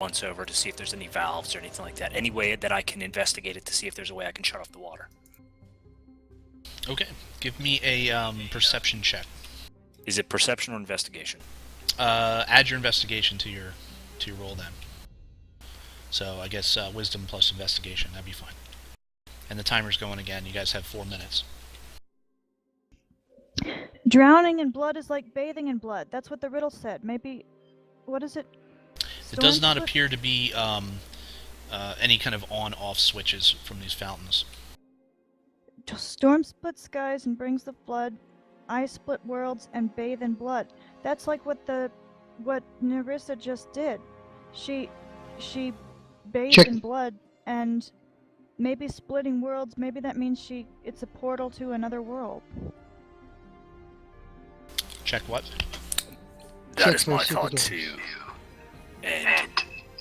once over to see if there's any valves or anything like that. Any way that I can investigate it to see if there's a way I can shut off the water. Okay, give me a perception check. Is it perception or investigation? Add your investigation to your roll then. So I guess wisdom plus investigation, that'd be fine. And the timer's going again. You guys have 4 minutes. Drowning in blood is like bathing in blood. That's what the riddle said. Maybe, what is it? It does not appear to be any kind of on-off switches from these fountains. Storm splits skies and brings the flood. I split worlds and bathe in blood. That's like what Nerissa just did. She bathed in blood, and maybe splitting worlds. Maybe that means it's a portal to another world. Check what? That is my thought too. And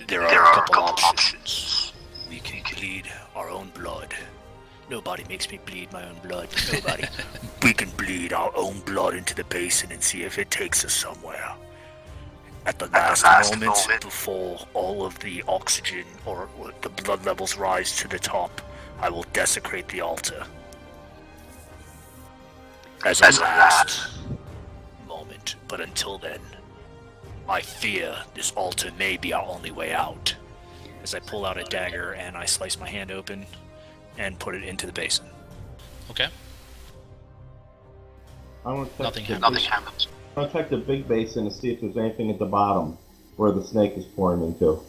there are a couple options. We can bleed our own blood. Nobody makes me bleed my own blood. Nobody. We can bleed our own blood into the basin and see if it takes us somewhere. At the last moment, before all of the oxygen or the blood levels rise to the top, I will desecrate the altar. As a last moment. But until then, I fear this altar may be our only way out. As I pull out a dagger and I slice my hand open and put it into the basin. Okay. Nothing happens. I'm going to check the big basin to see if there's anything at the bottom where the snake is pouring into.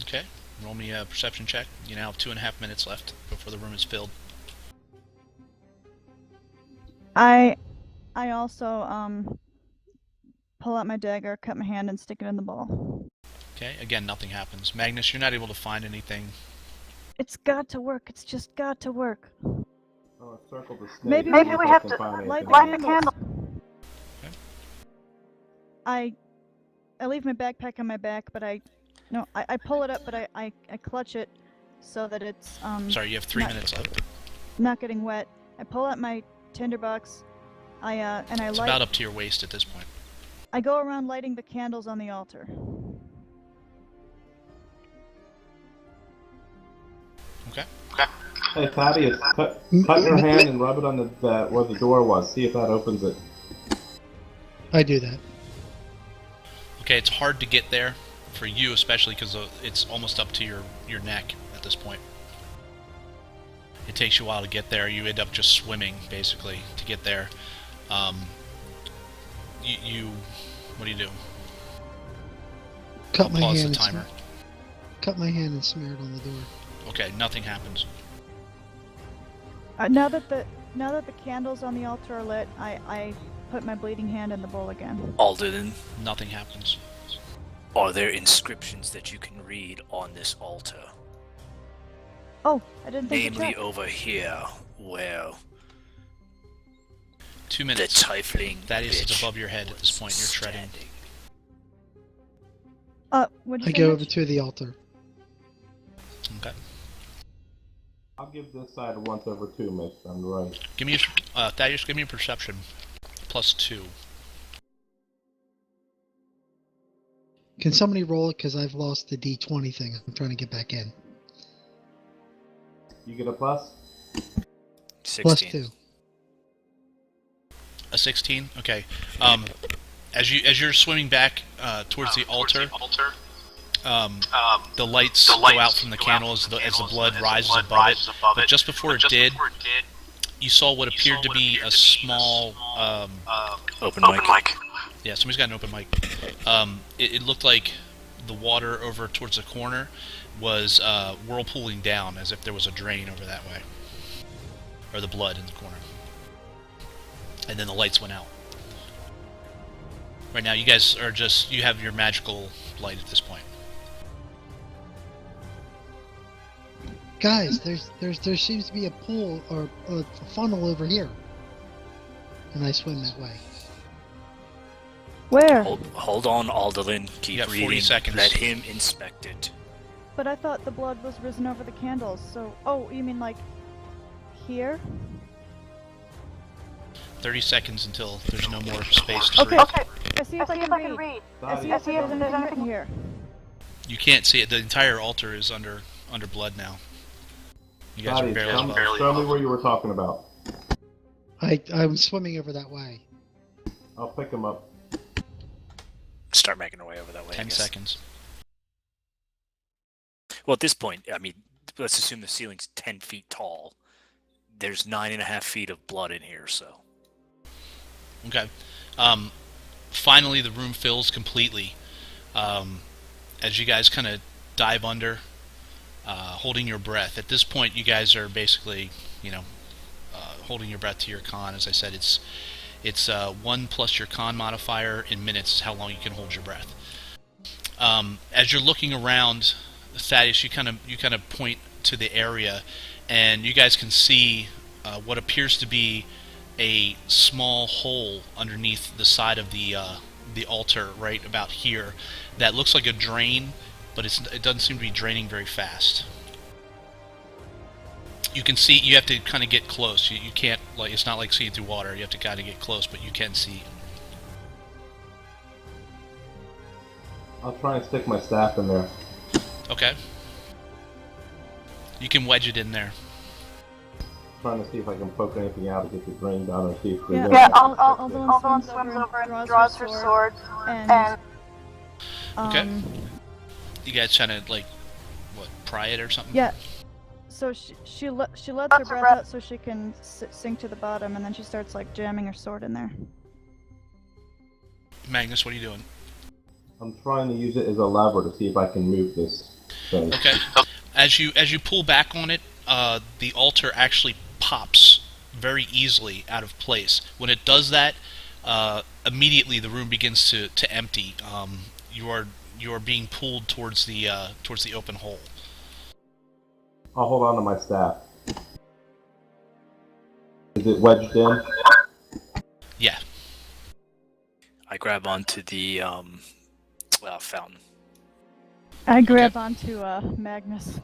Okay. Roll me a perception check. You now have 2.5 minutes left before the room is filled. I also pull out my dagger, cut my hand, and stick it in the bowl. Okay, again, nothing happens. Magnus, you're not able to find anything. It's got to work. It's just got to work. Oh, circle the snake. Maybe we have to light the candle. Okay. I leave my backpack on my back, but I pull it up, but I clutch it so that it's Sorry, you have 3 minutes left. Not getting wet. I pull out my tinderbox. It's about up to your waist at this point. I go around lighting the candles on the altar. Okay. Hey, Thaddeus, cut your hand and rub it on where the door was. See if that opens it. I do that. Okay, it's hard to get there, for you especially, because it's almost up to your neck at this point. It takes you a while to get there. You end up just swimming, basically, to get there. What do you do? Cut my pause hand. the timer. Cut my hand and smear it on the door. Okay, nothing happens. Now that the candles on the altar are lit, I put my bleeding hand in the bowl again. Alden, Nothing happens. are there inscriptions that you can read on this altar? Oh, I didn't think Namely over here, where 2 the minutes. tiefling That is bitch above your head at this point. You're treading. What'd you I say, go Mitch? over to the altar. Okay. I'll give this side a once over 2, Mitch, on the right. Give me Thaddeus, give me a perception. +2. Can somebody roll it? Because I've lost the D20 thing. I'm trying to get back in. You get a plus? 16. +2. A 16? Okay. As you're swimming back towards the altar, the lights go out from the candle as the blood rises above it. But just before it did, you saw what appeared to be a small Open mic. Yeah, somebody's got an open mic. It looked like the water over towards the corner was whirlpooling down, as if there was a drain over that way. Or the blood in the corner. And then the lights went out. Right now, you guys are you have your magical light at this point. Guys, there seems to be a pool or a funnel over here. And I swim that way. Where? Hold on, Aldelin. Keep You got 40 reading. seconds. Let him inspect it. But I thought the blood was risen over the candles, so... Oh, you mean like... here? 30 seconds until there's no more space to Okay, breathe. I see if I can read. I see if there's anything written here. You can't see it. The entire altar is under blood now. You guys are barely above. Tell me where you were talking about. I'm swimming over that way. I'll pick him up. Start making our way over that way. 10 seconds. Well, at this point, I mean, let's assume the ceiling's 10 feet tall. There's 9.5 feet of blood in here, so. Okay. Finally, the room fills completely. As you guys kind of dive under, holding your breath. At this point, you guys are basically, holding your breath to your con. As I said, it's 1 plus your con modifier in minutes is how long you can hold your breath. As you're looking around, Thaddeus, you kind of point to the area, and you guys can see what appears to be a small hole underneath the side of the altar, right about here, that looks like a drain, but it doesn't seem to be draining very fast. You can see, you have to kind of get close. You can't, like, it's not like seeing through water. You have to kind of get close, but you can see. I'll try and stick my staff in there. Okay. You can wedge it in there. Trying to see if I can poke anything out to get the drain down or see if Yeah, there's swims over and draws her sword. And Okay. You guys trying to, like, what, pry it or something? yeah. So she lets her breath out so she can sink to the bottom, and then she starts like jamming her sword in there. Magnus, what are you doing? I'm trying to use it as a lever to see if I can move this thing. Okay. As you pull back on it, the altar actually pops very easily out of place. When it does that, immediately the room begins to empty. You are being pulled towards the open hole. I'll hold on to my staff. Is it wedged in? Yeah. I grab onto the fountain. I grab onto Magnus.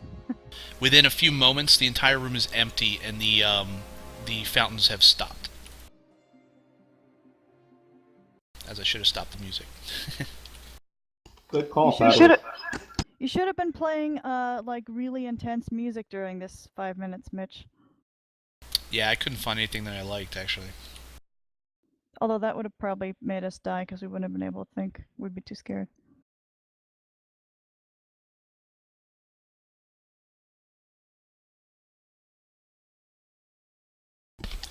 Within a few moments, the entire room is empty, and the fountains have stopped. As I should have stopped the music. Good call, You should have been playing like really intense music during this 5 minutes, Mitch. Yeah, I couldn't find anything that I liked, actually. Although that would have probably made us die because we wouldn't have been able to think. We'd be too scared.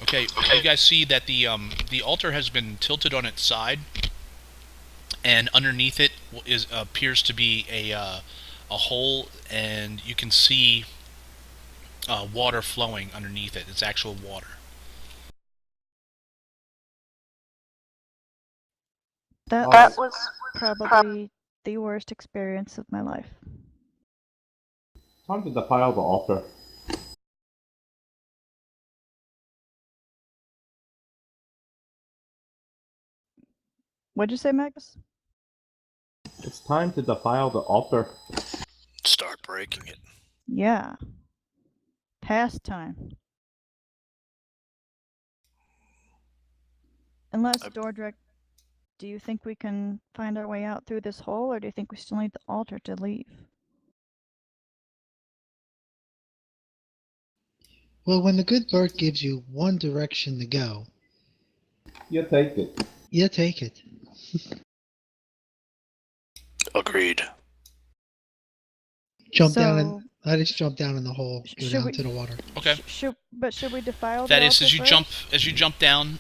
Okay, you guys see that the altar has been tilted on its side, and underneath it appears to be a hole, and you can see water flowing underneath it. It's actual water. That was probably the worst experience of my life. Time to defile the altar. What'd you say, Magnus? It's time to defile the altar. Start breaking it. Yeah. Past time. Unless, Dordrecht, do you think we can find our way out through this hole, or do you think we still need the altar to leave? Well, when the good bird gives you one direction to go, You take it. you take it. Agreed. I just jump down in the hole, go down to the water. Okay. Should we defile That the is, altar as you jump down,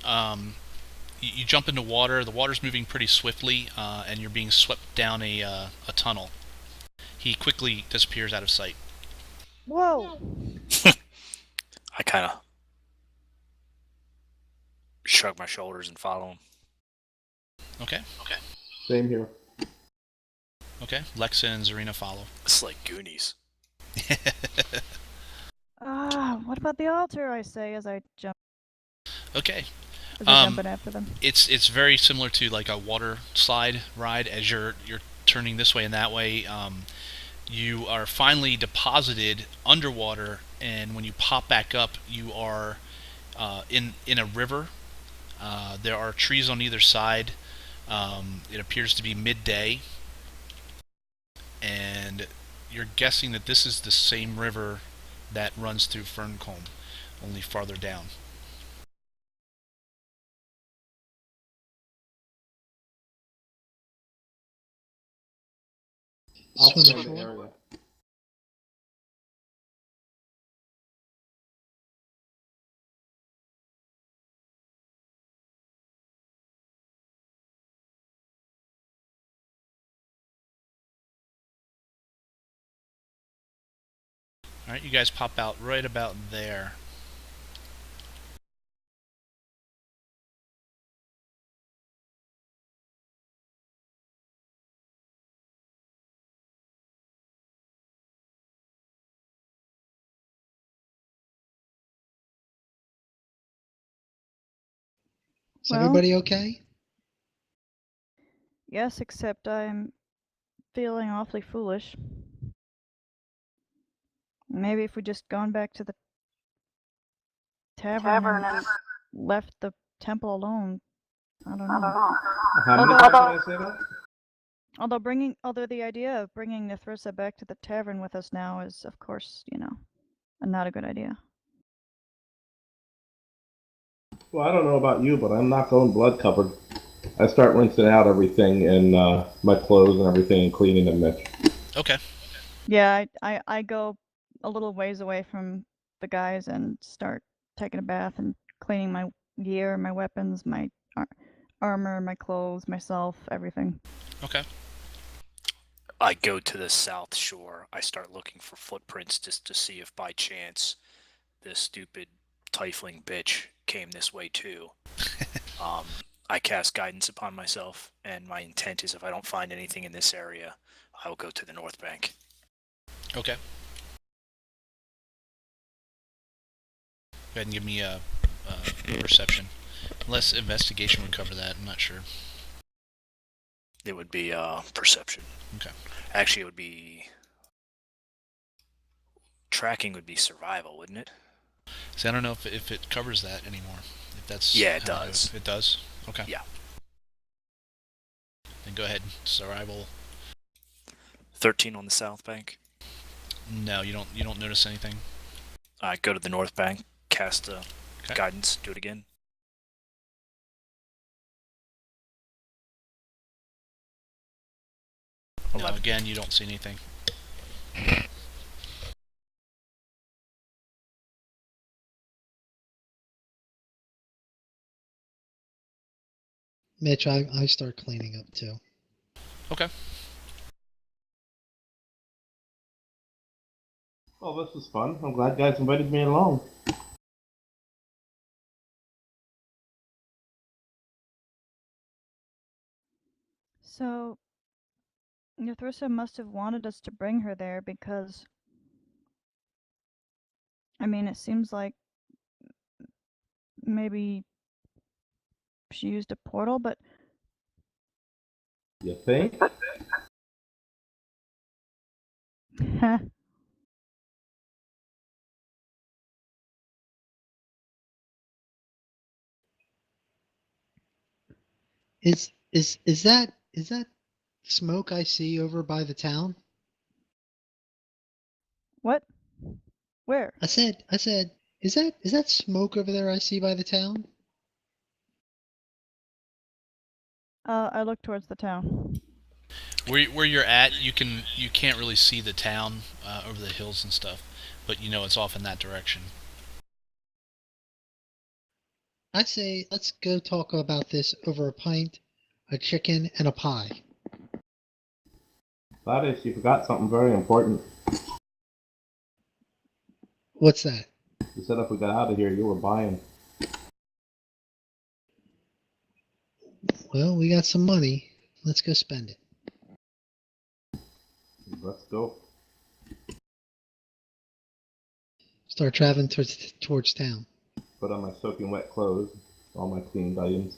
you jump into water. The water's moving pretty swiftly, and you're being swept down a tunnel. He quickly disappears out of sight. Whoa! I kind of shrug my shoulders and follow him. Okay. Same here. Okay. Lexa and Zarina follow. It's like Goonies. What about the altar? I say as I jump. Okay. As I jump in after them. It's very similar to like a water slide ride. As you're turning this way and that way, you are finally deposited underwater, and when you pop back up, you are in a river. There are trees on either side. It appears to be midday, and you're guessing that this is the same river that runs through Ferncombe, only farther down. I'll Swim swim the ashore. area. Alright, you guys pop out right about there. Is Well- everybody okay? Yes, except I'm feeling awfully foolish. Maybe if we just gone back to the tavern and left the temple alone. I don't know. How many Although- times did I say that? Although the idea of bringing Nethrissa back to the tavern with us now is, of course, not a good idea. Well, I don't know about you, but I'm not going blood covered. I start rinsing out everything and my clothes and everything and cleaning them, Mitch. Okay. Yeah, I go a little ways away from the guys and start taking a bath and cleaning my gear, my weapons, my armor, my clothes, myself, everything. Okay. I go to the south shore. I start looking for footprints just to see if by chance this stupid tiefling bitch came this way too. I cast guidance upon myself, and my intent is if I don't find anything in this area, I will go to the north bank. Okay. Go ahead and give me a perception. Unless investigation would cover that, I'm not sure. It would be perception. Okay. Actually, it would be tracking. Would be survival, wouldn't it? See, I don't know if it covers that anymore. If that's Yeah, it how does. It does. Okay. Yeah. Then go ahead. Survival. 13 on the south bank. No, you don't notice anything. I go to the north bank, cast Okay. guidance, do it again. No, 11. again, you don't see anything. Mitch, I start cleaning up too. Okay. Well, this was fun. I'm glad you guys invited me along. So, Nethrissa must have wanted us to bring her there because, I mean, it seems like maybe she used a portal, but You think? Is that smoke I see over by the town? what? Where? I said, is that smoke over there I see by the town? I look towards the town. Where you're at, you can't really see the town over the hills and stuff, but you know it's off in that direction. I say, let's go talk about this over a pint, a chicken, and a pie. Gladys, you forgot something very important. What's that? You said if we got out of here, you were buying. Well, we got some money. Let's go spend it. Let's go. Start traveling towards town. Put on my soaking wet clothes, all my clean items,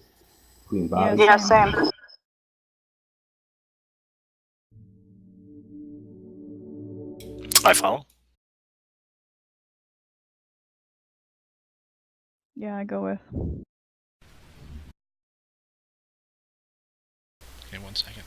clean Yeah, body. same. I follow. Yeah, I go with. Okay, 1 second.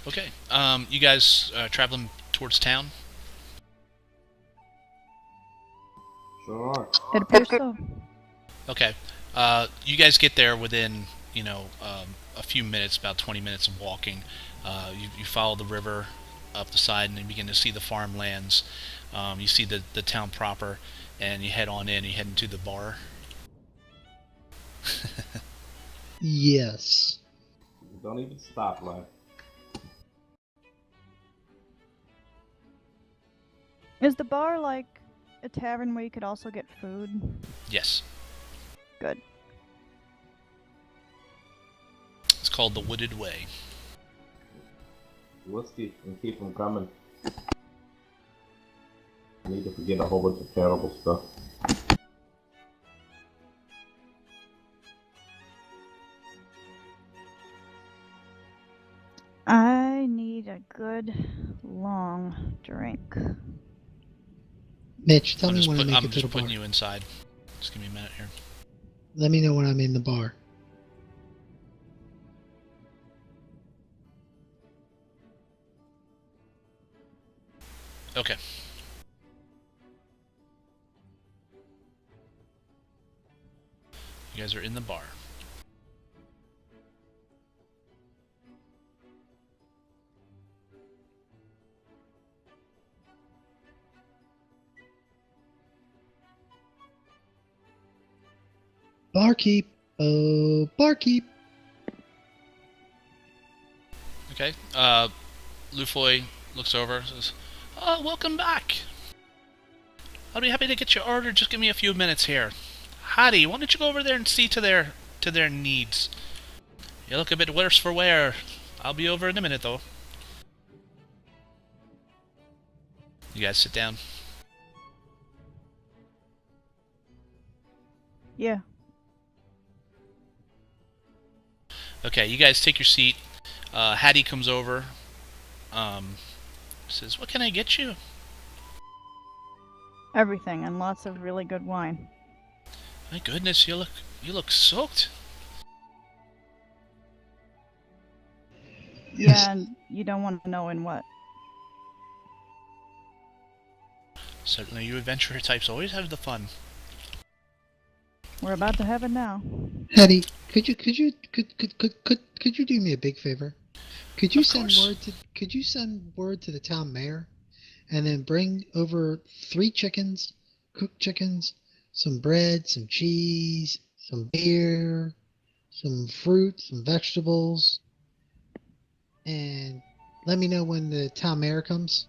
Okay. You guys traveling towards town? Sure. It appears so. Okay. You guys get there within, a few minutes, about 20 minutes of walking. You follow the river up the side, and you begin to see the farmlands. You see the town proper, and you head on in. You head into the bar. Yes. Don't even stop, lad. Is the bar like a tavern where you could also get food? Yes. Good. It's called the Wooded Way. Whiskey and keep them coming. I need to forget a whole bunch of terrible stuff. I need a good long drink. Mitch, tell me when I make I'm it to the just bar. putting you inside. Just give me a minute here. Let me know when I'm in the bar. Okay. You guys are in the bar. Barkeep. Oh, barkeep. Okay. Lufoy looks over and says, "Oh, welcome back. I'll be happy to get your order. Just give me a few minutes here. Hattie, why don't you go over there and see to their needs? You look a bit worse for wear. I'll be over in a minute, though." You guys sit down. Yeah. Okay, you guys take your seat. Hattie comes over. Says, "What can I get you?" Everything and lots of really good wine. My goodness, you look soaked. Yes. Yeah, and you don't want to know in what. Certainly, you adventurer types always have the fun. We're about to have it now. Hattie, could you do me a big favor? Could you Of course. send word to the town mayor, and then bring over 3 chickens, cooked chickens, some bread, some cheese, some beer, some fruit, some vegetables, and let me know when the town mayor comes.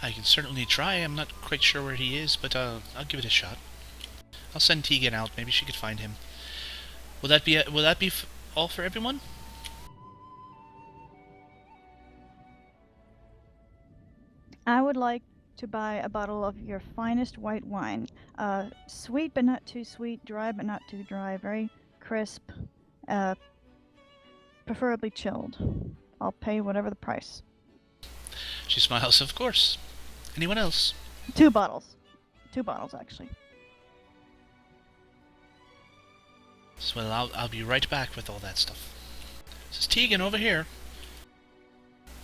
I can certainly try. I'm not quite sure where he is, but I'll give it a shot. I'll send Tegan out. Maybe she could find him. Will that be all for everyone? I would like to buy a bottle of your finest white wine. Sweet but not too sweet, dry but not too dry, very crisp, preferably chilled. I'll pay whatever the price. She smiles. Of course. Anyone else? 2 bottles. 2 bottles, actually. Well, I'll be right back with all that stuff. This is Tegan over here.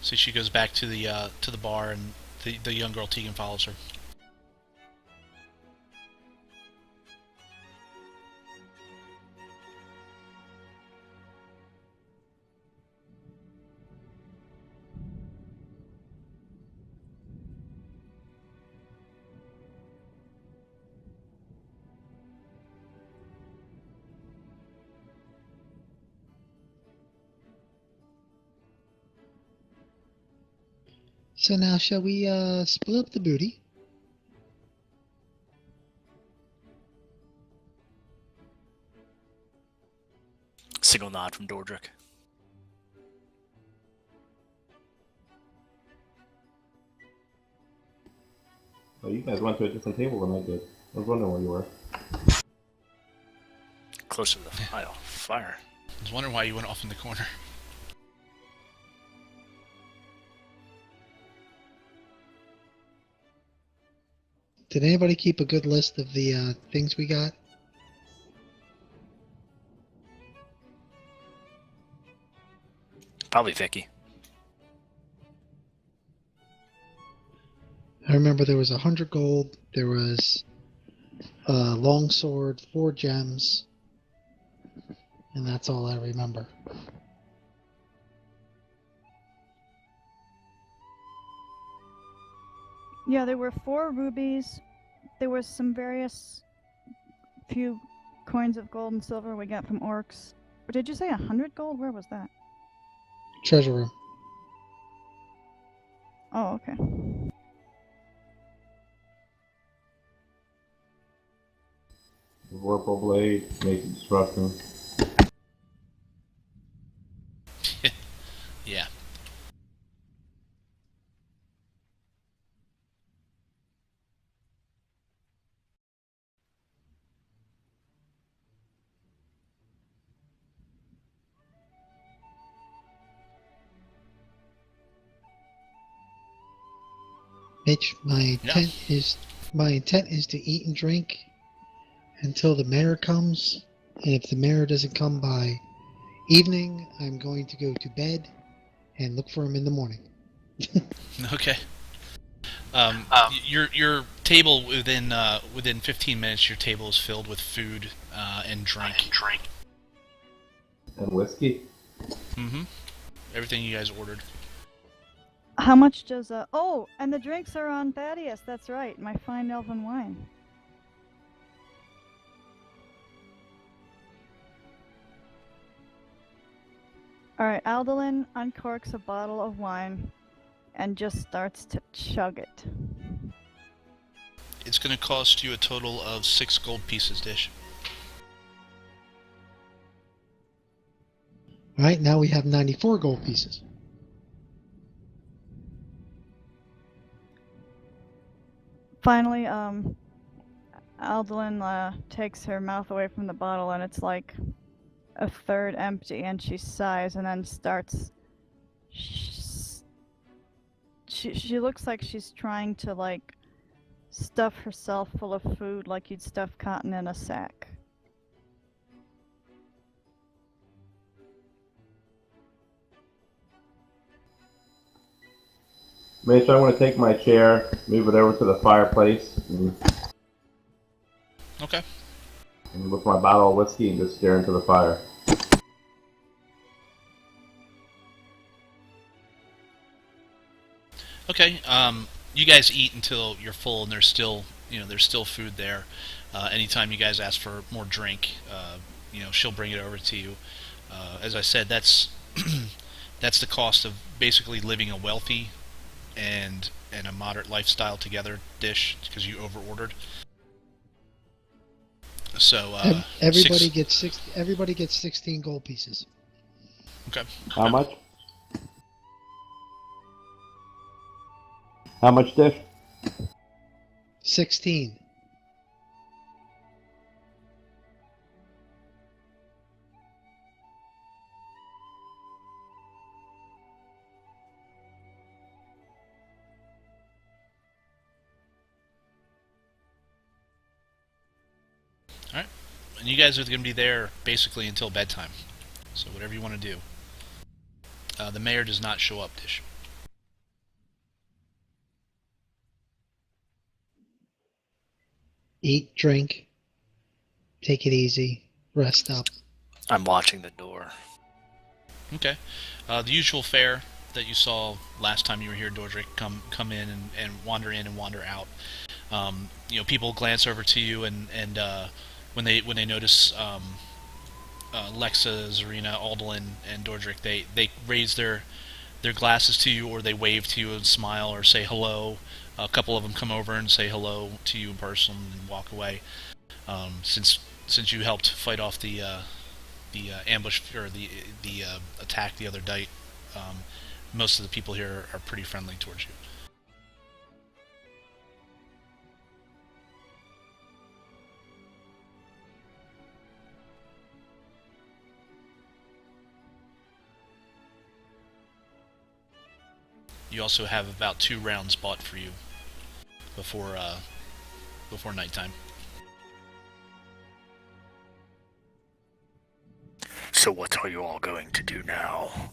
So she goes back to the bar, and the young girl Tegan follows her. So now, shall we split up the booty? Single nod from Dordrick. Oh, you guys went to a different table than I did. I was wondering where you were. Closer to the fire. I was wondering why you went off in the corner. Did anybody keep a good list of the things we got? Probably Vicky. I remember there was 100 gold. There was a long sword, 4 gems, and that's all I remember. Yeah, there were 4 rubies. There was some various few coins of gold and silver we got from orcs. Or did you say 100 gold? Where was that? Treasure room. Oh, okay. Vorpal blade, naked destruction. Yeah. Mitch, Yeah. my intent is to eat and drink until the mayor comes. And if the mayor doesn't come by evening, I'm going to go to bed and look for him in the morning. Okay. Your table within 15 minutes, your table is filled with food and drink. And whiskey? Mm-hmm. Everything you guys ordered. How much does oh, and the drinks are on Thaddeus. That's right, my fine elven wine. All right, Aldalin uncorks a bottle of wine and just starts to chug it. It's going to cost you a total of 6 gold pieces, Dish. All right, now we have 94 gold pieces. Finally, Aldalin takes her mouth away from the bottle and it's like a third empty, and she sighs and then starts. She looks like she's trying to like stuff herself full of food like you'd stuff cotton in a sack. Mitch, I want to take my chair, move it over to the fireplace, Okay. and with my bottle of whiskey and just stare into the fire. Okay. You guys eat until you're full, and there's still food there. Anytime you guys ask for more drink, she'll bring it over to you. As I said, that's that's the cost of basically living a wealthy and a moderate lifestyle together, Dish, because you overordered. So Everybody gets 16 gold pieces. Okay. How much? How much, Dish? 16. All right. And you guys are going to be there basically until bedtime. So whatever you want to do. The mayor does not show up, Dish. Eat, drink, take it easy, rest up. I'm watching the door. Okay. The usual fare that you saw last time you were here, Dordric, come in and wander in and wander out. People glance over to you, and when they notice Lexa, Zarina, Aldalin, and Dordric, they raise their glasses to you, or they wave to you and smile or say hello. A couple of them come over and say hello to you in person and walk away. Since you helped fight off the ambush or the attack the other night, most of the people here are pretty friendly towards you. You also have about 2 rounds bought for you before nighttime. So what are you all going to do now?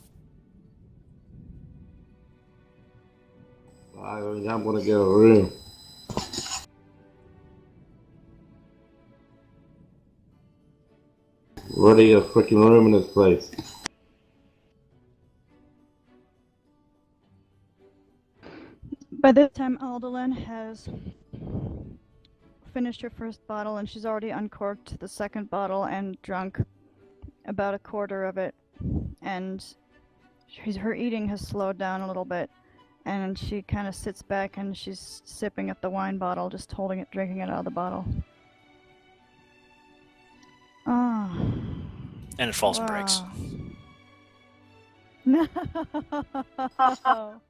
I think I'm gonna get a room. Where do you get a freaking room in this place? By this time, Aldolin has finished her first bottle, and she's already uncorked the second bottle and drunk about a quarter of it. And her eating has slowed down a little bit, and she kind of sits back and she's sipping at the wine bottle, just holding it, drinking it out of the bottle. Ah. And it falls and breaks. No. Are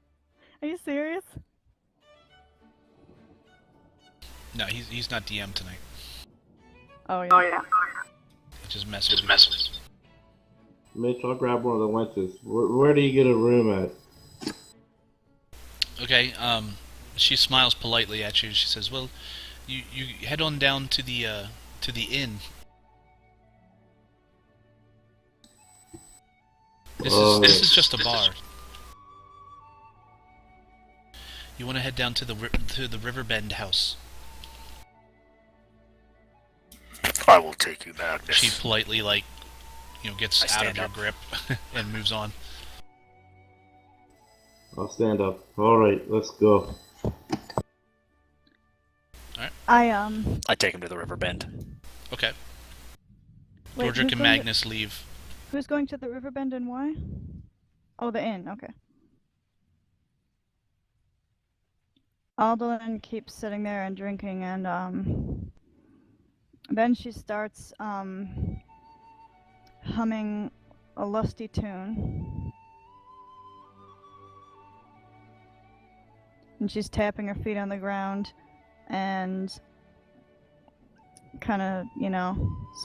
you serious? No, he's not DM tonight. Oh yeah. Just messing with me. Mitch, I'll grab one of the wenches. Where do you get a room at? Okay, she smiles politely at you. She says, well, you head on down to the inn. This is just a bar. You want to head down to the Riverbend house. I will take you, Magnus. She politely, gets out of your up. grip and moves on. I'll stand up. Alright, let's go. I take him to the river bend. Okay. Wait, Georgic and Magnus leave. Who's going to the riverbend and why? Oh, the inn. Okay. Aldolin keeps sitting there and drinking, and then she starts humming a lusty tune. And she's tapping her feet on the ground and kind of,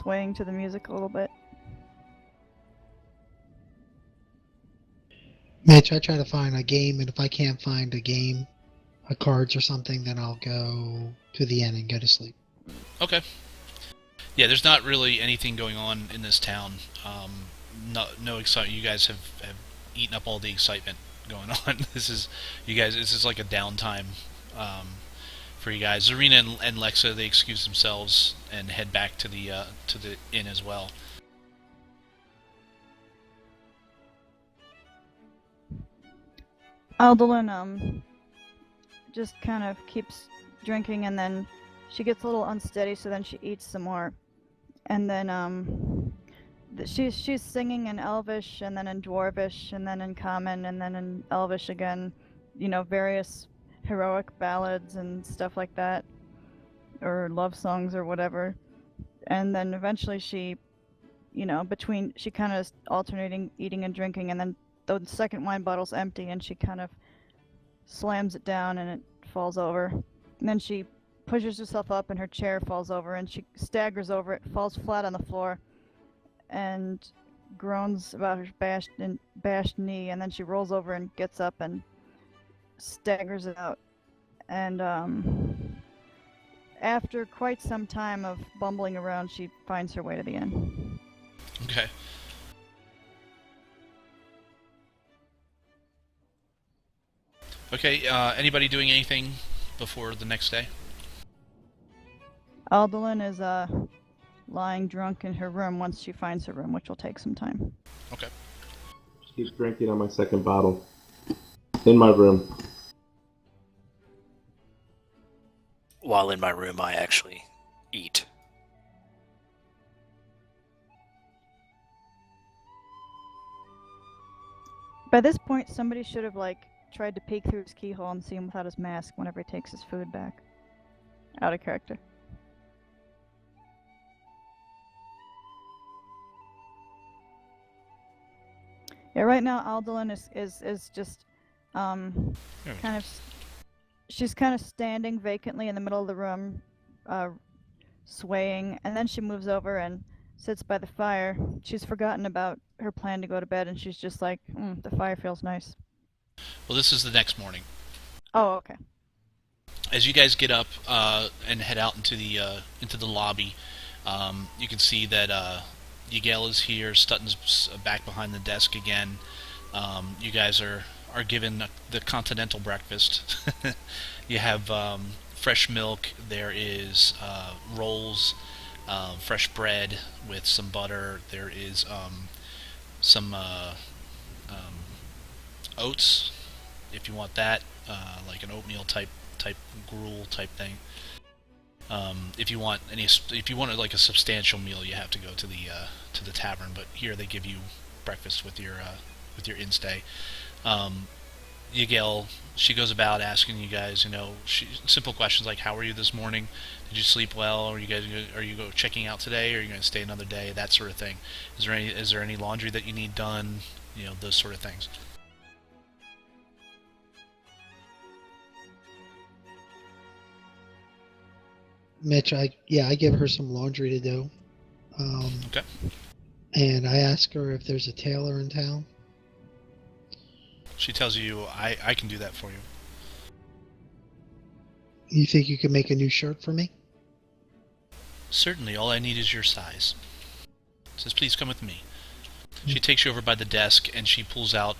swaying to the music a little bit. Mitch, I try to find a game, and if I can't find a game, cards or something, then I'll go to the inn and go to sleep. Okay. Yeah, there's not really anything going on in this town. No excitement. You guys have eaten up all the excitement going on. This is like a downtime for you guys. Zarina and Lexa, they excuse themselves and head back to the inn as well. Aldolin just kind of keeps drinking, and then she gets a little unsteady, so then she eats some more. And then she's singing in Elvish, and then in Dwarvish, and then in Common, and then in Elvish again, various heroic ballads and stuff like that, or love songs or whatever. And then eventually she, she kind of alternating eating and drinking, and then the second wine bottle's empty, and she kind of slams it down and it falls over. And then she pushes herself up and her chair falls over, and she staggers over it, falls flat on the floor, and groans about her bashed knee, and then she rolls over and gets up and staggers out. And after quite some time of bumbling around, she finds her way to the inn. Okay. Okay, anybody doing anything before the next day? Aldolin is lying drunk in her room once she finds her room, which will take some time. Okay. Just keep drinking on my second bottle. In my room. While in my room, I actually eat. By this point, somebody should have, tried to peek through his keyhole and see him without his mask whenever he takes his food back. Out of character. Yeah, right now Aldolin is just kind of, she's kind of standing vacantly in the middle of the room, swaying, and then she moves over and sits by the fire. She's forgotten about her plan to go to bed, and she's just like, the fire feels nice. Well, this is the next morning. Oh, okay. As you guys get up and head out into the lobby, you can see that Yigel is here. Stutton's back behind the desk again. You guys are are given the continental breakfast. You have fresh milk. There is rolls, fresh bread with some butter. There is some oats, if you want that, like an oatmeal type gruel type thing. If you want like a substantial meal, you have to go to the tavern. But here they give you breakfast with your in-stay. Yigel, she goes about asking you guys, simple questions like, "How are you this morning? Did you sleep well? Are you checking out today? Or are you going to stay another day?" That sort of thing. Is there any laundry that you need done? Those sort of things. Mitch, I give her some laundry to do. Okay. And I ask her if there's a tailor in town. She tells you, I can do that for you. You think you can make a new shirt for me? Certainly, all I need is your size. Says, please come with me. She takes you over by the desk and she pulls out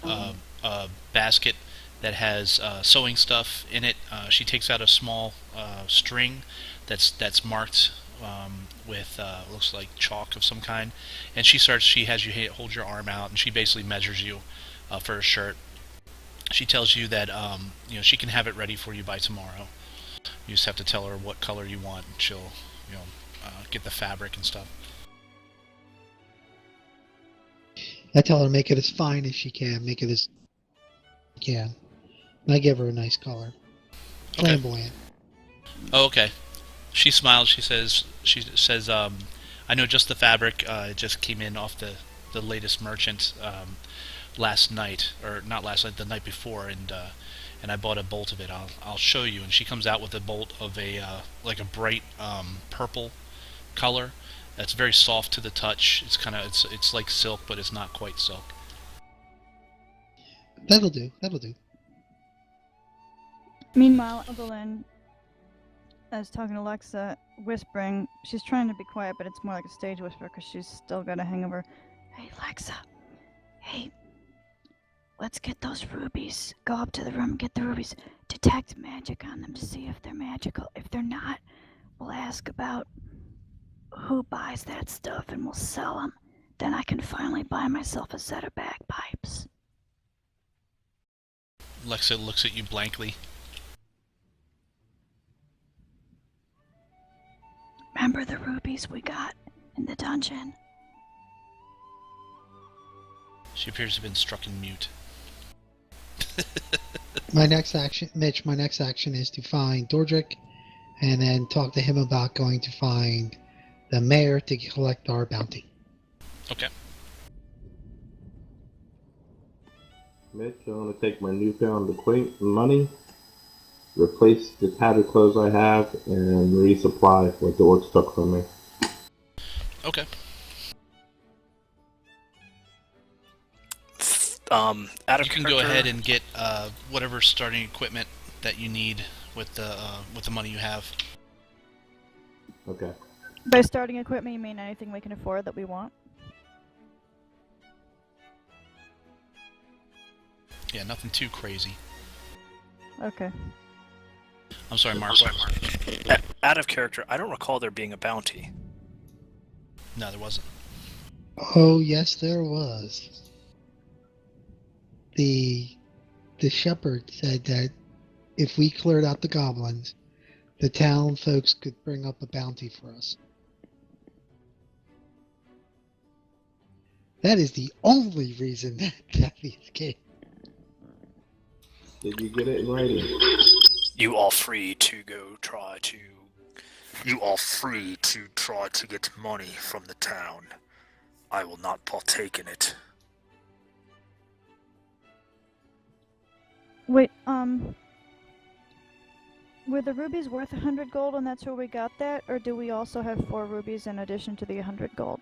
a basket that has sewing stuff in it. She takes out a small string that's marked with looks like chalk of some kind, and she has you hold your arm out, and she basically measures you for a shirt. She tells you that she can have it ready for you by tomorrow. You just have to tell her what color you want, and she'll get the fabric and stuff. I tell her to make it as fine as she can, make it as she can. And I give her a nice color. Okay. Flamboyant. Oh, okay. She smiles. She says, I know just the fabric. It just came in off the latest merchant last night, or not last night, the night before, and I bought a bolt of it. I'll show you. And she comes out with a bolt of a like a bright purple color. That's very soft to the touch. It's like silk, but it's not quite silk. That'll do. Meanwhile, Evelyn is talking to Alexa, whispering. She's trying to be quiet, but it's more like a stage whisper because she's still got a hangover. Hey, Alexa. Hey, let's get those rubies. Go up to the room, get the rubies. Detect magic on them to see if they're magical. If they're not, we'll ask about who buys that stuff and we'll sell them. Then I can finally buy myself a set of bagpipes. Alexa looks at you blankly. Remember the rubies we got in the dungeon? She appears to have been struck in mute. My next action is to find Dordrick and then talk to him about going to find the mayor to collect our bounty. Okay. Mitch, I'm going to take my newfound money, replace the tattered clothes I have, and resupply what the orcs took from me. Okay. Out of You can go ahead and get whatever starting equipment that you need with the money you have. Okay. By starting equipment, you mean anything we can afford that we want? Yeah, nothing too crazy. Okay. I'm sorry, Mark. Out of character, I don't recall there being a bounty. No, there wasn't. Oh, yes, there was. The shepherd said that if we cleared out the goblins, the town folks could bring up a bounty for us. That is the only reason that we escaped. Did you get it in writing? You are free to try to get money from the town. I will not partake in it. Wait, were the rubies worth 100 gold and that's where we got that? Or do we also have 4 rubies in addition to the 100 gold?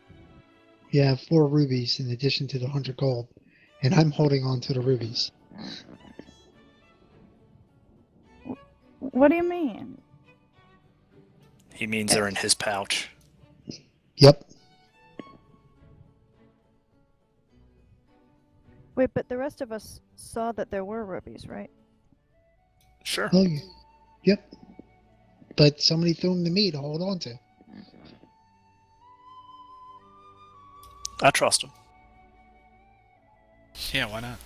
You have 4 rubies in addition to the 100 gold, and I'm holding on to the rubies. What do you mean? He means they're in his pouch. Yep. Wait, but the rest of us saw that there were rubies, right? Sure. Oh, yep. But somebody threw them to me to hold on to. I trust him. Yeah, why not?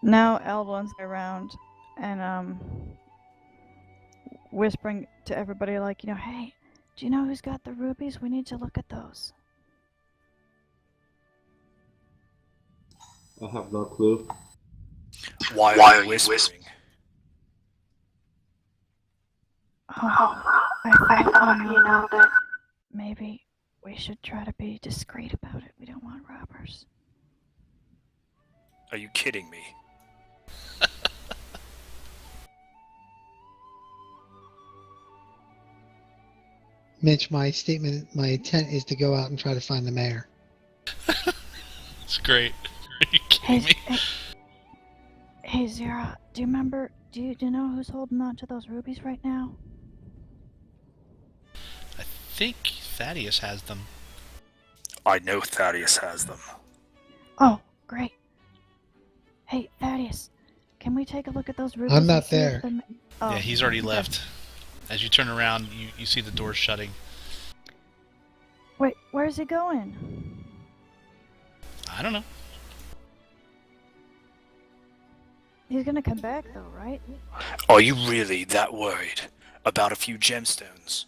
Now Eldwin's around and whispering to everybody like, hey, do you know who's got the rubies? We need to look at those. I have no clue. Why are you whispering? Oh, I thought, that maybe we should try to be discreet about it. We don't want robbers. Are you kidding me? Mitch, my intent is to go out and try to find the mayor. It's great. Are you kidding me? Hey, Zira, do you remember, do you know who's holding on to those rubies right now? I think Thaddeus has them. I know Thaddeus has them. Oh, great. Hey, Thaddeus, can we take a look at those rubies? I'm not there. Yeah, he's already left. As you turn around, you see the door shutting. Wait, where's he going? I don't know. He's gonna come back though, right? Are you really that worried about a few gemstones?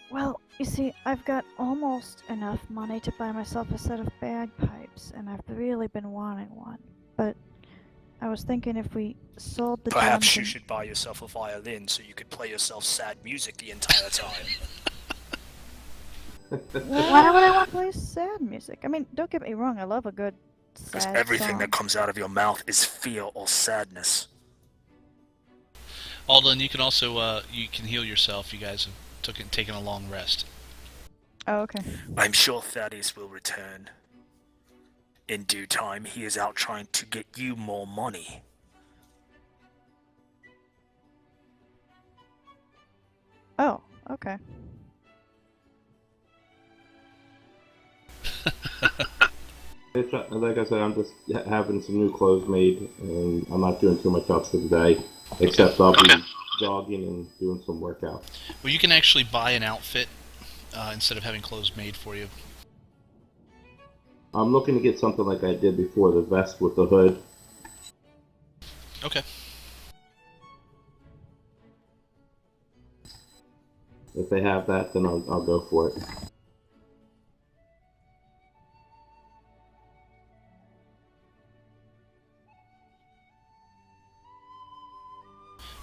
Well, you see, I've got almost enough money to buy myself a set of bagpipes, and I've really been wanting one. But I was thinking if we sold the Perhaps gems you and- should buy yourself a violin so you could play yourself sad music the entire time. Why would I want to play sad music? I mean, don't get me wrong, I love a good Because sad everything song. that comes out of your mouth is fear or sadness. Alden, you can also you can heal yourself. You guys have taken a long rest. Oh, okay. I'm sure Thaddeus will return. In due time, he is out trying to get you more money. Oh, okay. Like I said, I'm just having some new clothes made, and I'm not doing too much else for the day, except I'll be jogging and doing some workout. Well, you can actually buy an outfit instead of having clothes made for you. I'm looking to get something like I did before, the vest with the hood. Okay. If they have that, then I'll go for it.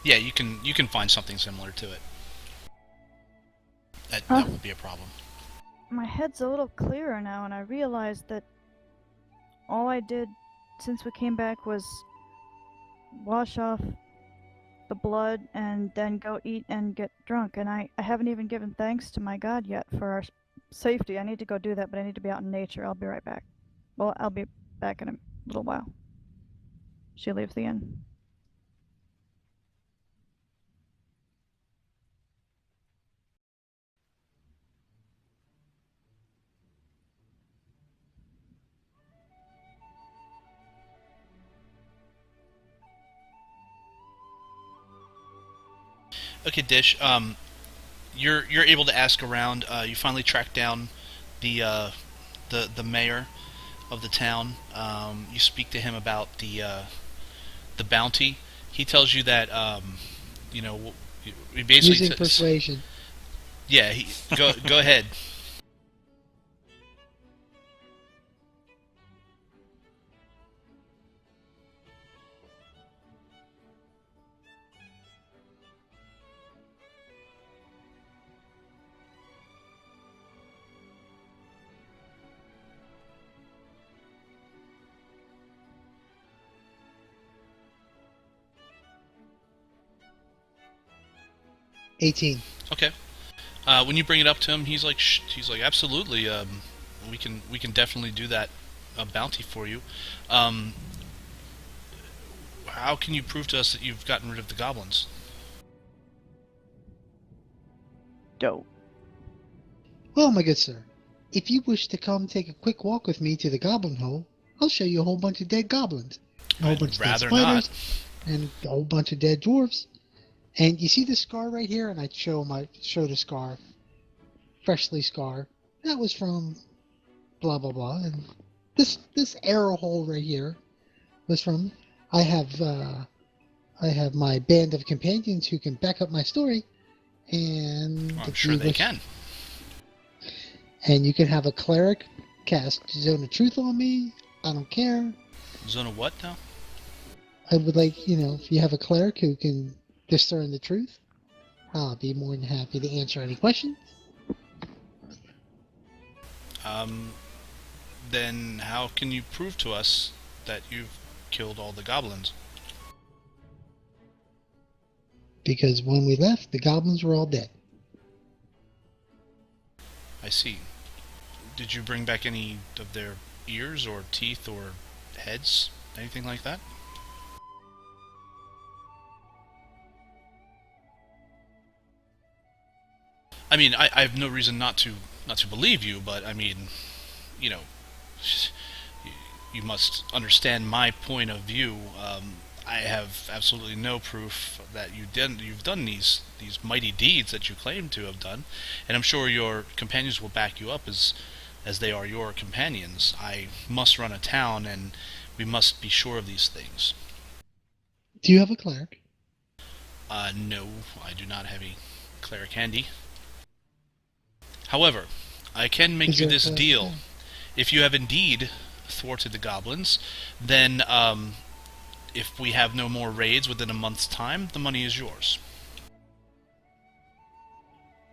Yeah, you can find something similar to it. That won't be a problem. My head's a little clearer now, and I realized that all I did since we came back was wash off the blood and then go eat and get drunk, and I haven't even given thanks to my god yet for our safety. I need to go do that, but I need to be out in nature. I'll be right back. Well, I'll be back in a little while. She leaves the inn. Okay, Dish. You're able to ask around. You finally track down the mayor of the town. You speak to him about the bounty. He tells you that he basically Using persuasion. Yeah, go ahead. $18. Okay. When you bring it up to him, he's like, absolutely. We can definitely do that bounty for you. How can you prove to us that you've gotten rid of the goblins? Dope. Well, my good sir, if you wish to come take a quick walk with me to the goblin hole, I'll show you a whole bunch of dead goblins, a whole bunch I'd of dead rather spiders, not. and a whole bunch of dead dwarves. And you see this scar right here? And I show the scar, freshly scarred. That was from blah blah blah. And this arrow hole right here was from. I have my band of companions who can back up my story, and I'm sure they can. And you can have a cleric cast Zone of Truth on me. I don't care. Zone of what now? I would like, if you have a cleric who can discern the truth, I'll be more than happy to answer any questions. Then how can you prove to us that you've killed all the goblins? Because when we left, the goblins were all dead. I see. Did you bring back any of their ears or teeth or heads? Anything like that? I mean, I have no reason not to believe you, but I mean, you know, you must understand my point of view. I have absolutely no proof that you've done these mighty deeds that you claim to have done, and I'm sure your companions will back you up as they are your companions. I must run a town, and we must be sure of these things. Do you have a cleric? No, I do not have a cleric handy. However, I can make you this deal. If you have indeed thwarted the goblins, then if we have no more raids within a month's time, the money is yours.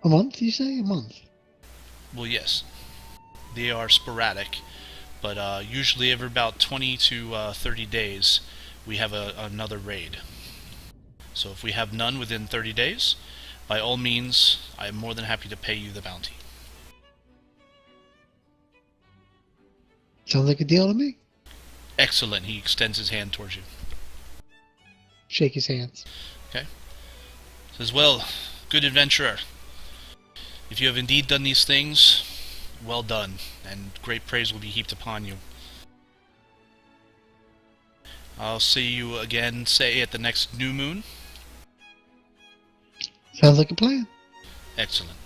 A month, you say? A month? Well, yes. They are sporadic, but usually every about 20 to 30 days, we have another raid. So if we have none within 30 days, by all means, I am more than happy to pay you the bounty. Sounds like a deal to me. Excellent. He extends his hand towards you. Shake his hands. Okay. Says, well, good adventurer. If you have indeed done these things, well done, and great praise will be heaped upon you. I'll see you again, say, at the next new moon. Sounds like a plan. Excellent.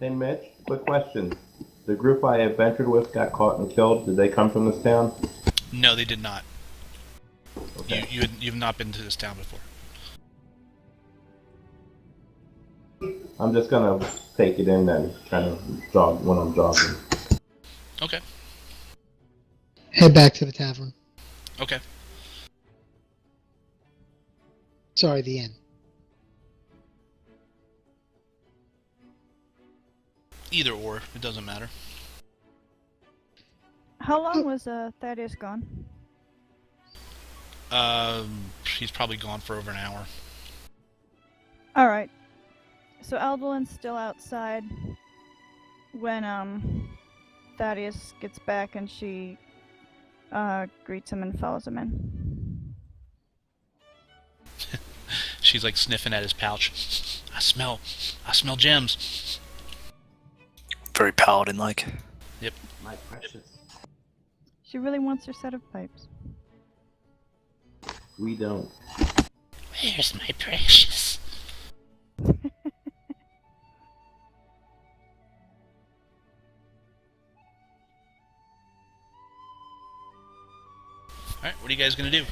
Hey Mitch, quick question. The group I adventured with got caught and killed. Did they come from this town? No, they did not. Okay. You've not been to this town before. I'm just gonna take it in and kind of jog when I'm jogging. Okay. Head back to the tavern. Okay. Sorry, the inn. Either or, it doesn't matter. How long was Thaddeus gone? He's probably gone for over an hour. Alright. So Aldelin's still outside when Thaddeus gets back and she greets him and follows him in. She's like sniffing at his pouch. I smell gems. Very paladin-like. Yep. My precious. She really wants her set of pipes. We don't. Where's my precious? Alright, what are you guys gonna do?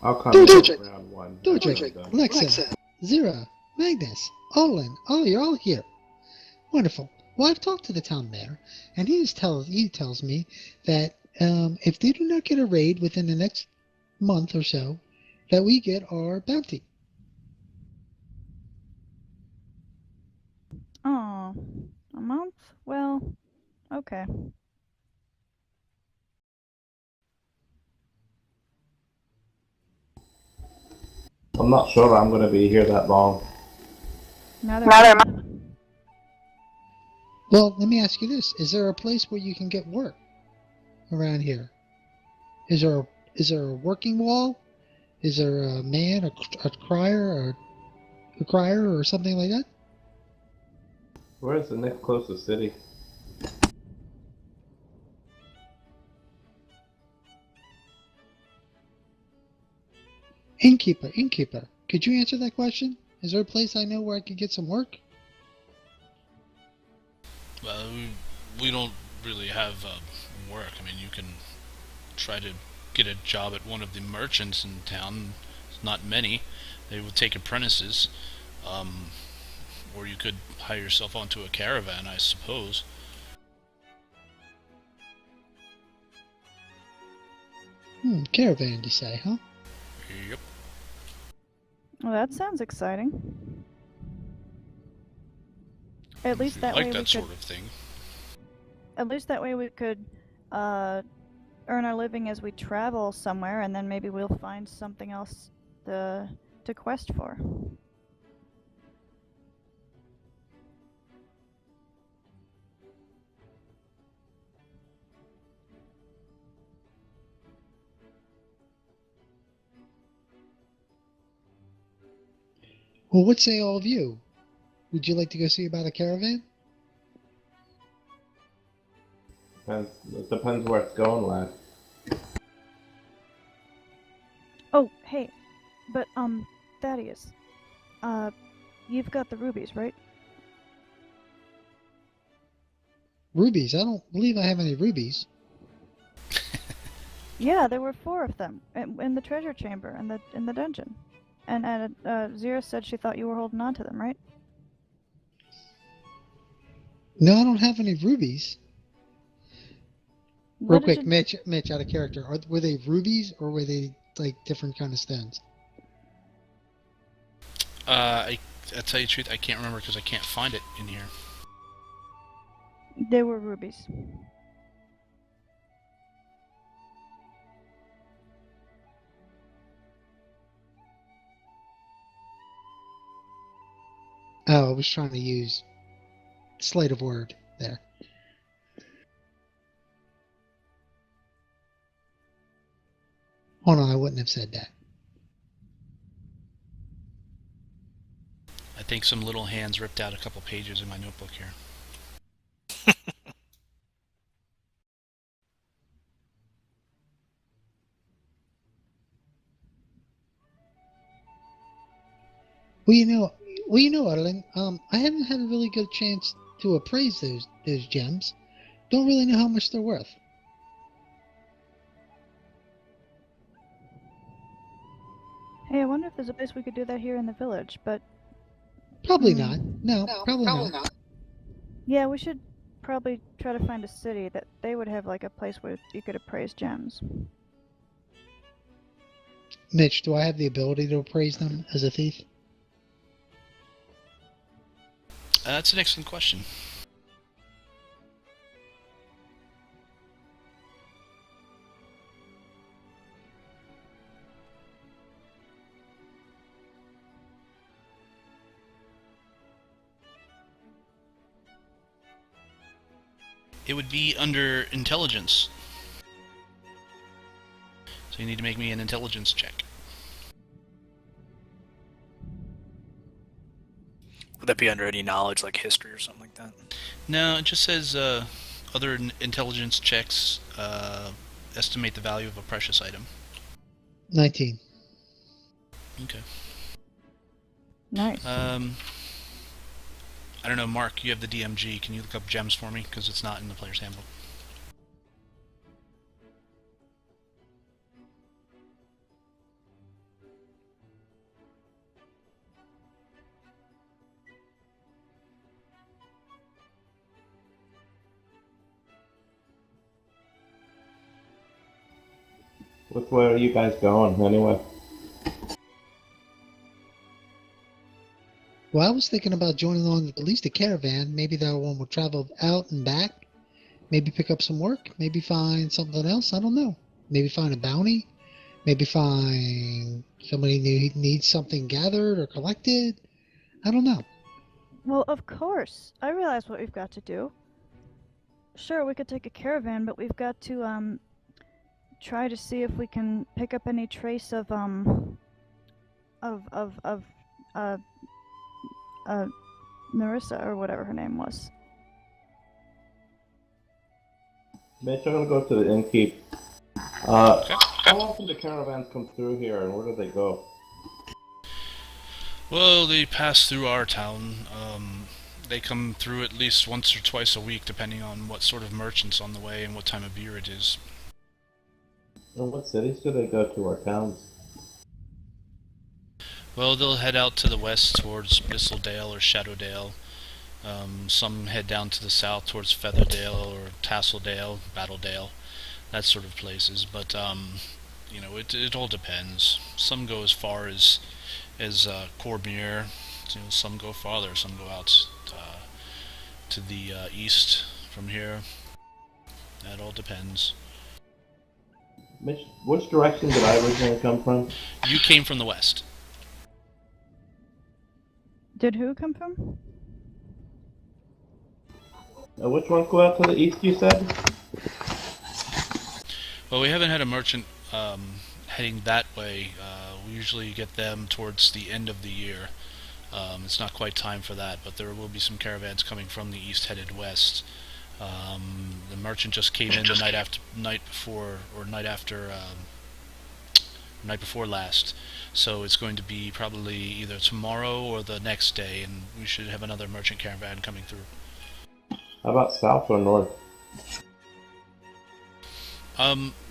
I'll come Do in check. round one. Do after check. I'm done. Alexa, Zira, Magnus, Olin. Oh, you're all here. Wonderful. Well, I've talked to the town mayor, and he tells me that if they do not get a raid within the next month or so, that we get our bounty. Oh, a month? Well, okay. I'm not sure I'm gonna be here that long. Neither. Well, let me ask you this: is there a place where you can get work around here? Is there a working wall? Is there a man, a crier, or a crier, or something like that? Where's the next closest city? Innkeeper. Could you answer that question? Is there a place I know where I could get some work? Well, we don't really have work. I mean, you can try to get a job at one of the merchants in town. There's not many. They will take apprentices. Or you could hire yourself onto a caravan, I suppose. Caravan, you say, huh? Yep. Well, that sounds exciting. At least If you that like way that we could. sort of thing. At least that way we could earn our living as we travel somewhere, and then maybe we'll find something else to quest for. Well, what say all of you? Would you like to go see about a caravan? It depends where it's going, lad. Oh, hey, but Thaddeus, you've got the rubies, right? Rubies? I don't believe I have any rubies. Yeah, there were 4 of them in the treasure chamber in the dungeon, and Zira said she thought you were holding on to them, right? No, I don't have any rubies. Real What did quick, you- Mitch, out of character. Were they rubies or were they like different kind of stones? I tell you the truth, I can't remember because I can't find it in here. They were rubies. Oh, I was trying to use sleight of word there. Oh no, I wouldn't have said that. I think some little hands ripped out a couple pages in my notebook here. Well, you know, Arlen. I haven't had a really good chance to appraise those gems. Don't really know how much they're worth. Hey, I wonder if there's a place we could do that here in the village, but Probably Hmm. not. No, probably not. yeah, we should probably try to find a city that they would have like a place where you could appraise gems. Mitch, do I have the ability to appraise them as a thief? That's an excellent question. It would be under intelligence. So you need to make me an intelligence check. Would that be under any knowledge, like history or something like that? No, it just says other intelligence checks estimate the value of a precious item. 19. Okay. Nice. I don't know, Mark, you have the DMG. Can you look up gems for me? Because it's not in the player's handbook. Which way are you guys going, anyway? Well, I was thinking about joining on at least a caravan. Maybe that one will travel out and back. Maybe pick up some work. Maybe find something else. I don't know. Maybe find a bounty. Maybe find somebody who needs something gathered or collected. I don't know. Well, of course. I realize what we've got to do. Sure, we could take a caravan, but we've got to try to see if we can pick up any trace of uh Narissa or whatever her name was. Mitch, I'm gonna go to the innkeep. How often do caravans come through here, and where do they go? Well, they pass through our town. They come through at least once or twice a week, depending on what sort of merchant's on the way and what time of year it is. And what cities do they go to, or towns? Well, they'll head out to the west towards Bristledale or Shadowdale. Some head down to the south towards Featherdale or Tasseldale, Battledale, that sort of places. But it all depends. Some go as far as Cormier. Some go farther. Some go out to the east from here. That all depends. Mitch, which direction did I originally come from? You came from the west. Did who come from? Which ones go out to the east, you said? Well, we haven't had a merchant heading that way. We usually get them towards the end of the year. It's not quite time for that, but there will be some caravans coming from the east headed west. The merchant just came in the night before last, so it's going to be probably either tomorrow or the next day, and we should have another merchant caravan coming through. How about south or north?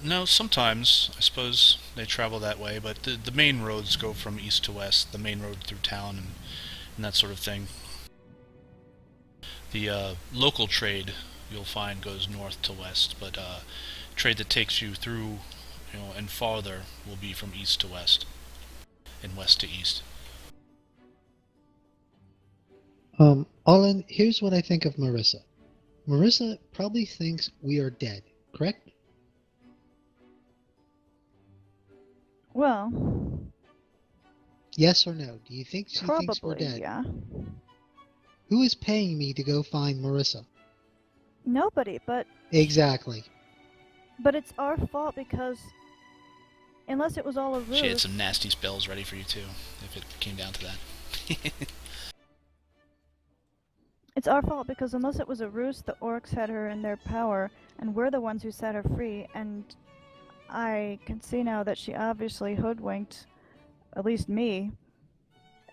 No, sometimes, I suppose, they travel that way, but the main roads go from east to west, the main road through town and that sort of thing. The local trade, you'll find, goes north to west, but trade that takes you through, and farther will be from east to west, and west to east. Olin, here's what I think of Marissa. Marissa probably thinks we are dead, correct? Well, Yes or no? Do you think she thinks we're probably, dead? yeah. Who is paying me to go find Marissa? Nobody, but Exactly. it's our fault because unless it was all a ruse. She had some nasty spells ready for you too, if it came down to that. It's our fault because unless it was a ruse, the orcs had her in their power, and we're the ones who set her free, and I can see now that she obviously hoodwinked, at least me,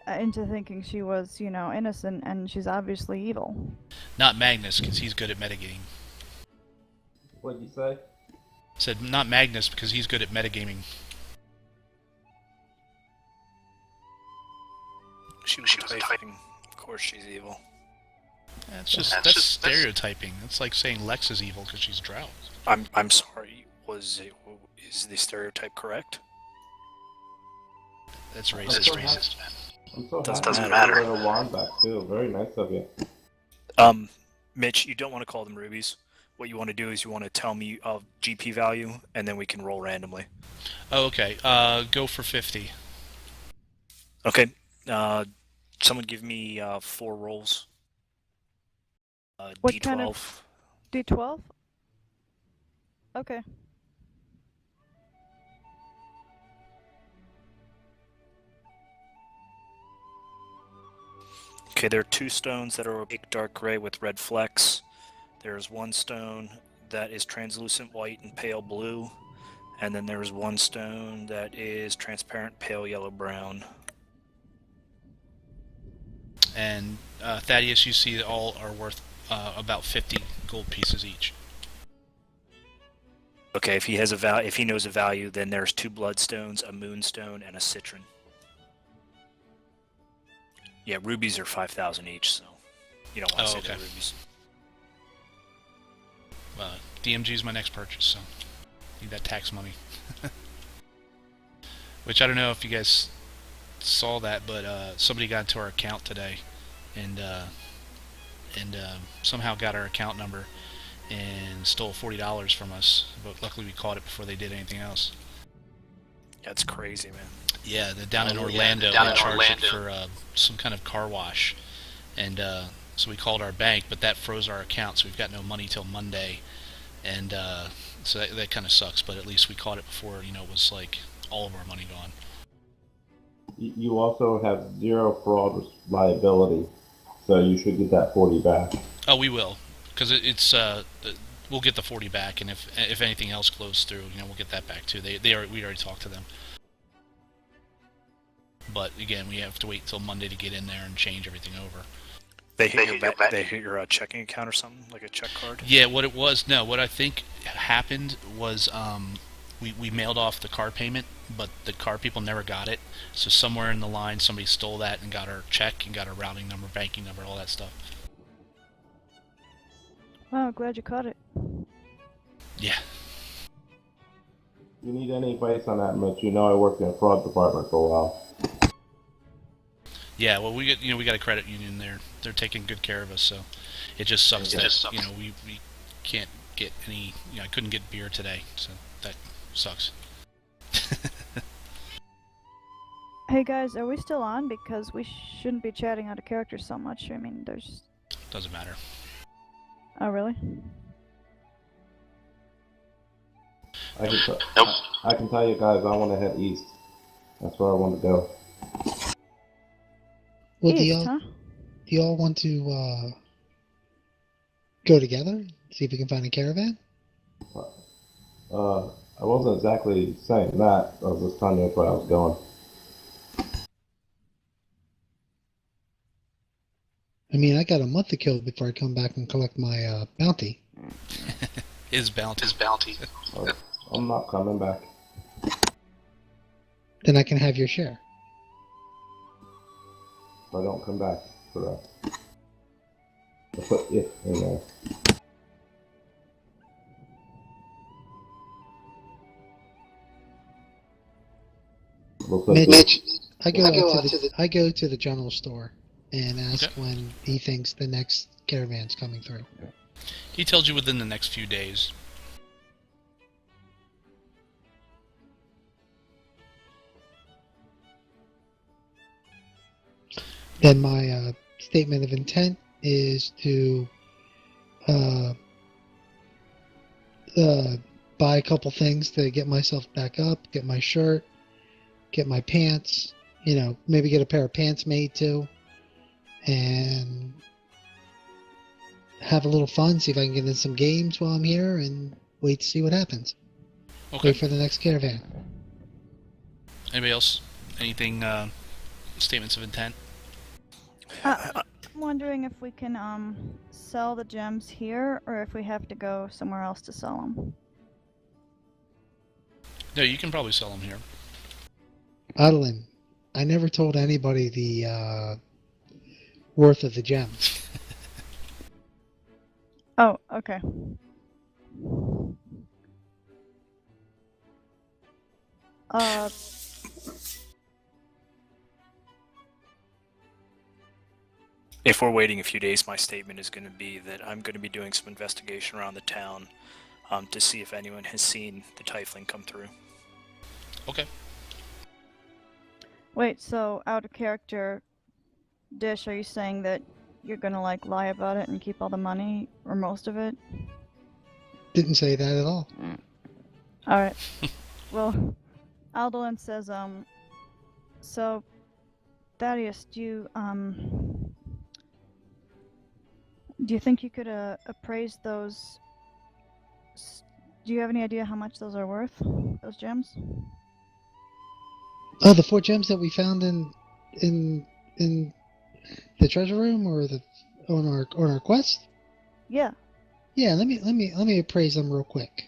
into thinking she was, innocent, and she's obviously evil. Not Magnus, because he's good at metagaming. What'd you say? Said not Magnus, because he's good at metagaming. She was typing. Of course she's evil. That's stereotyping. That's like saying Lex is evil because she's drow. I'm sorry. Is the stereotype correct? That's racist. I'm so Doesn't happy matter. you got a wand back too. Very nice of you. Mitch, you don't want to call them rubies. What you want to do is you want to tell me a GP value, and then we can roll randomly. Oh, okay. Go for 50. Okay. Someone give me 4 rolls. What D12. kind of- D12? Okay. Okay, there are 2 stones that are opaque dark gray with red flecks. There's 1 stone that is translucent white and pale blue. And then there's 1 stone that is transparent pale yellow brown. And Thaddeus, you see all are worth about 50 gold pieces each. Okay, if he knows a value, then there's 2 bloodstones, a moonstone, and a citron. Yeah, rubies are 5,000 each, so you don't want to say they're rubies. DMG's my next purchase, so need that tax money. Which I don't know if you guys saw that, but somebody got into our account today, and somehow got our account number and stole $40 from us. But luckily we caught it before they did anything else. That's crazy, man. Yeah, down in Orlando, they charged it for some kind of car wash, and so we called our bank, but that froze our account, so we've got no money till Monday. and so that kind of sucks. But at least we caught it before it was like all of our money gone. You also have zero fraud liability, so you should get that 40 back. Oh, we will, because it's we'll get the 40 back, and if anything else goes through, we'll get that back too. We already talked to them. But again, we have to wait till Monday to get in there and change everything over. They hit your checking account or something, like a check card? Yeah, what I think happened was we mailed off the car payment, but the car people never got it. So somewhere in the line, somebody stole that and got our check and got our routing number, banking number, all that stuff. Wow, glad you caught it. Yeah. If you need any advice on that, Mitch, I worked in the fraud department for a while. Yeah, well, we got a credit union there. They're taking good care of us, so it just sucks that we can't get any. I couldn't get beer today, so that sucks. Hey guys, are we still on? Because we shouldn't be chatting out of character so much. I mean, there's... Doesn't matter. Oh, really? I can tell you guys, I want to head east. That's where I want to go. Well, East, huh? do y'all want to go together? See if we can find a caravan? I wasn't exactly saying that. I was just telling you where I was going. I mean, I got a month to kill before I come back and collect my bounty. His bounty. I'm not coming back. Then I can have your share. If I don't come back for that. I'll put it in there. Mitch, I go to the general store and ask when he thinks the next caravan's coming through. He tells you within the next few days. Then my statement of intent is to buy a couple things to get myself back up, get my shirt, get my pants, maybe get a pair of pants made too, and have a little fun, see if I can get in some games while I'm here, and wait to see what happens. Okay. Wait for the next caravan. Anybody else? Anything, statements of intent? I'm wondering if we can sell the gems here, or if we have to go somewhere else to sell them. No, you can probably sell them here. Adeline, I never told anybody the worth of the gems. Oh, okay. If we're waiting a few days, my statement is going to be that I'm going to be doing some investigation around the town to see if anyone has seen the Tiefling come through. Okay. Wait, so out of character, Dish, are you saying that you're gonna lie about it and keep all the money, or most of it? Didn't say that at all. Alright. Well, Aldelan says, so, Thaddeus, do you think you could appraise those? Do you have any idea how much those are worth? Those gems? Oh, the 4 gems that we found in the treasure room, or on our quest? Yeah. Yeah, let me appraise them real quick.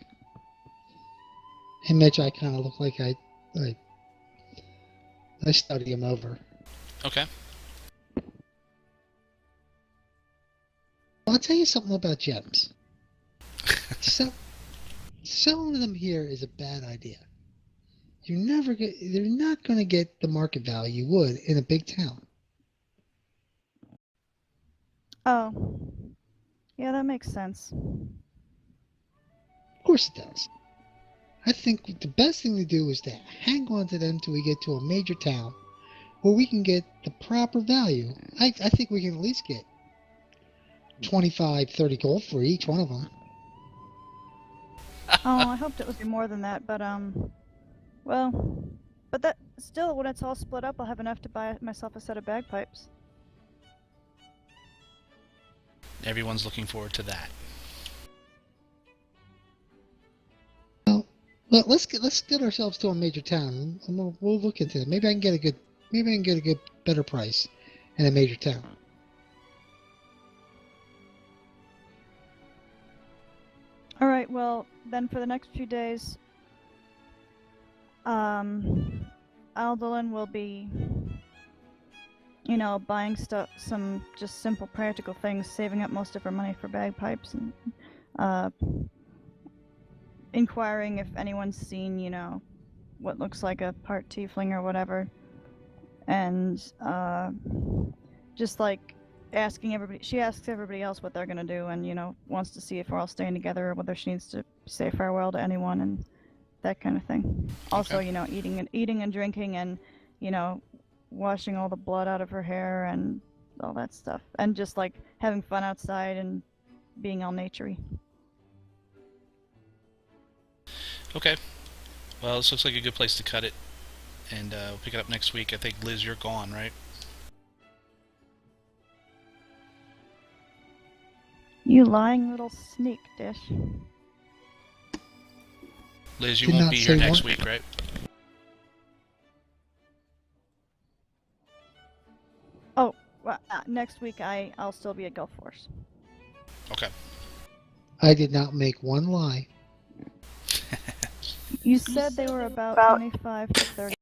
And Mitch, I kind of look like I study them over. Okay. I'll tell you something about gems. Selling them here is a bad idea. You're not going to get the market value you would in a big town. Oh. Yeah, that makes sense. Of course it does. I think the best thing to do is to hang on to them till we get to a major town where we can get the proper value. I think we can at least get 25, 30 gold for each one of them. Oh, I hoped it would be more than that, but well, but that still, when it's all split up, I'll have enough to buy myself a set of bagpipes. Everyone's looking forward to that. Well, let's get ourselves to a major town. And we'll look into it. Maybe I can get a good better price in a major town. All right. Well, then for the next few days, Aldelan will be, buying some just simple practical things, saving up most of her money for bagpipes, and inquiring if anyone's seen, what looks like a part tiefling or whatever, and just like asking everybody. She asks everybody else what they're gonna do, and wants to see if we're all staying together or whether she needs to say farewell to anyone and that kind of thing. Also, Okay. eating and drinking, and washing all the blood out of her hair and all that stuff, and just like having fun outside and being all naturey. Okay. Well, this looks like a good place to cut it, and we'll pick it up next week. I think, Liz, you're gone, right? You lying little sneak dish. Liz, you Did won't not be say here next one- week, right? Oh, well, next week I'll still be at Gulf Force. Okay. I did not make one lie. You said they were about 25 to 30